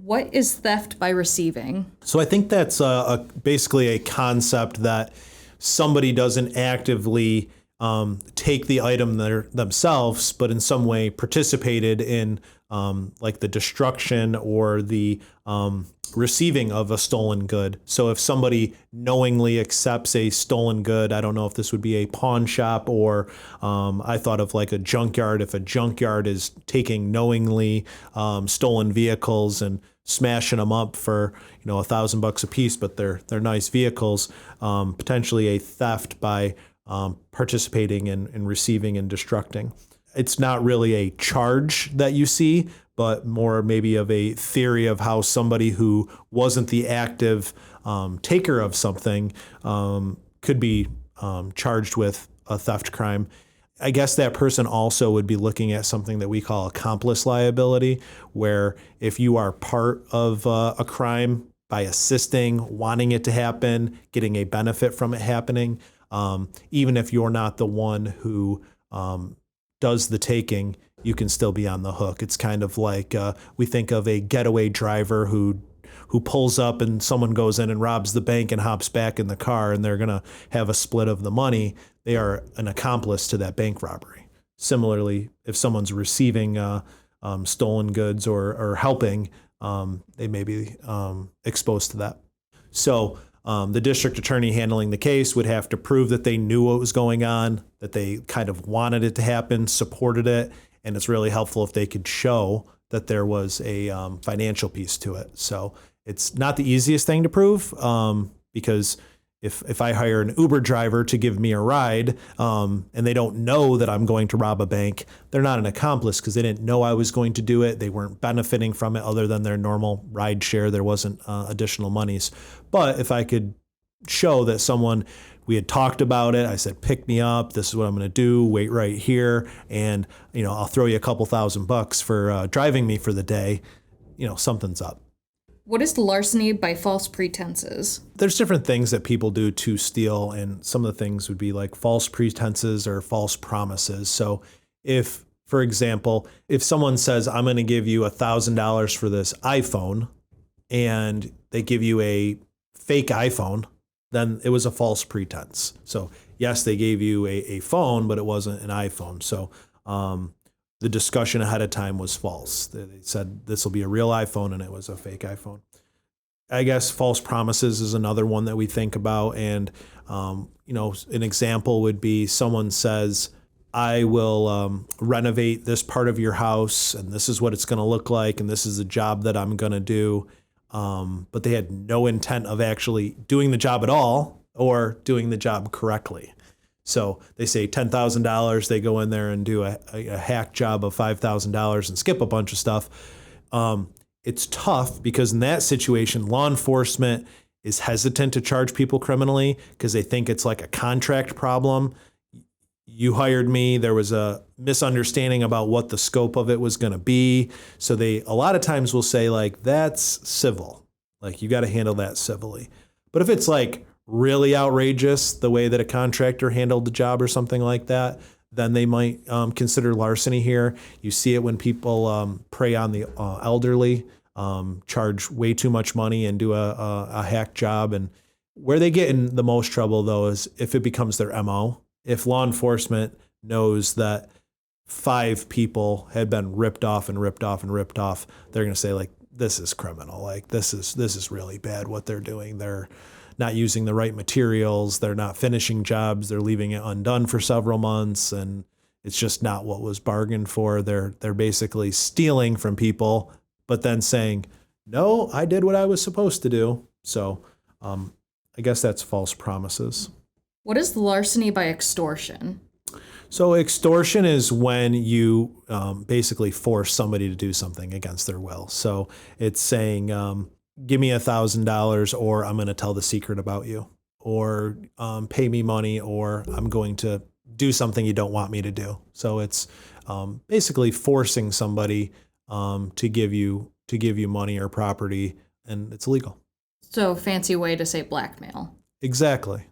What is theft by receiving? So I think that's basically a concept that somebody doesn't actively take the item themselves, but in some way participated in like the destruction or the receiving of a stolen good. So if somebody knowingly accepts a stolen good, I don't know if this would be a pawn shop or I thought of like a junkyard. If a junkyard is taking knowingly stolen vehicles and smashing them up for $1,000 a piece, but they're nice vehicles, potentially a theft by participating in receiving and destructing. It's not really a charge that you see, but more maybe of a theory of how somebody who wasn't the active taker of something could be charged with a theft crime. I guess that person also would be looking at something that we call accomplice liability, where if you are part of a crime by assisting, wanting it to happen, getting a benefit from it happening, even if you're not the one who does the taking, you can still be on the hook. It's kind of like we think of a getaway driver who pulls up and someone goes in and robs the bank and hops back in the car and they're going to have a split of the money. They are an accomplice to that bank robbery. Similarly, if someone's receiving stolen goods or helping, they may be exposed to that. So the district attorney handling the case would have to prove that they knew what was going on, that they kind of wanted it to happen, supported it, and it's really helpful if they could show that there was a financial piece to it. So it's not the easiest thing to prove because if I hire an Uber driver to give me a ride and they don't know that I'm going to rob a bank, they're not an accomplice because they didn't know I was going to do it. They weren't benefiting from it other than their normal ride share. There wasn't additional monies. But if I could show that we had talked about it, I said, pick me up, this is what I'm going to do, wait right here, and I'll throw you a couple $1,000 for driving me for the day, something's up. What is larceny by false pretenses? There's different things that people do to steal, and some of the things would be like false pretenses or false promises. So if, for example, if someone says, I'm going to give you $1,000 for this iPhone, and they give you a fake iPhone, then it was a false pretense. So yes, they gave you a phone, but it wasn't an iPhone. So the discussion ahead of time was false. They said this will be a real iPhone and it was a fake iPhone. I guess false promises is another one that we think about. And, an example would be someone says, I will renovate this part of your house and this is what it's going to look like. And this is the job that I'm going to do. But they had no intent of actually doing the job at all or doing the job correctly. So they say $10,000, they go in there and do a hack job of $5,000 and skip a bunch of stuff. It's tough because in that situation, law enforcement is hesitant to charge people criminally because they think it's like a contract problem. You hired me. There was a misunderstanding about what the scope of it was going to be. So they a lot of times will say like, that's civil. Like you got to handle that civilly. But if it's like really outrageous, the way that a contractor handled the job or something like that, then they might consider larceny here. You see it when people prey on the elderly, charge way too much money and do a hack job. And where they get in the most trouble, though, is if it becomes their MO. If law enforcement knows that 5 people had been ripped off and ripped off and ripped off, they're going to say, like, this is criminal. Like, this is really bad what they're doing. They're not using the right materials. They're not finishing jobs. They're leaving it undone for several months. And it's just not what was bargained for. They're basically stealing from people, but then saying, no, I did what I was supposed to do. So I guess that's false promises. What is larceny by extortion? So extortion is when you basically force somebody to do something against their will. So it's saying, give me $1,000 or I'm going to tell the secret about you, or pay me money, or I'm going to do something you don't want me to do. So it's basically forcing somebody to give you money or property, and it's illegal. So fancy way to say blackmail. Exactly.